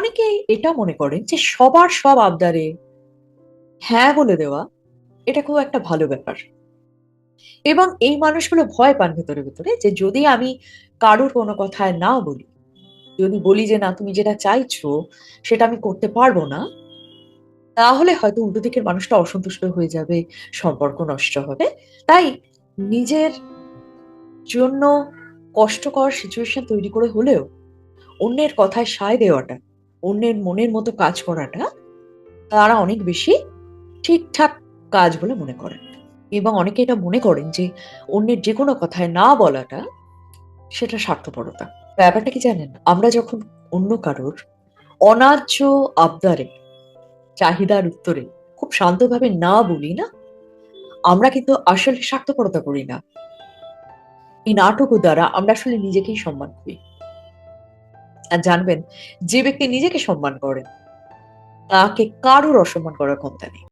অনেকে এটা মনে করেন যে সবার সব আবদারে হ্যাঁ বলে দেওয়া এটা খুব একটা ভালো ব্যাপার। এবং এই মানুষগুলো ভয় পান ভেতরে ভেতরে যে যদি আমি কারোর কোনো কথায় না বলি, যদি বলি যে না তুমি যেটা চাইছো সেটা আমি করতে পারবো না, তাহলে হয়তো উল্টো দিকের মানুষটা অসন্তুষ্ট হয়ে যাবে, সম্পর্ক নষ্ট হবে। তাই নিজের জন্য কষ্টকর সিচুয়েশন তৈরি করে হলেও অন্যের কথায় সায় দেওয়াটা, অন্যের মনের মতো কাজ করাটা তারা অনেক বেশি ঠিকঠাক কাজ বলে মনে করেন। এবং অনেকে এটা মনে করেন যে অন্যের যেকোনো কথায় না বলাটা সেটা স্বার্থপরতা। ব্যাপারটা কি জানেন? আমরা যখন অন্য কারোর অন্যায্য আবদারে, চাহিদার উত্তরে খুব শান্তভাবে না বলি না, আমরা কিন্তু আসলে স্বার্থপরতা করি না। এই নাটক দ্বারা আমরা আসলে নিজেকেই সম্মান করি। আর জানবেন, যে ব্যক্তি নিজেকে সম্মান করে তাকে কারোর অসম্মান করার ক্ষমতা নেই।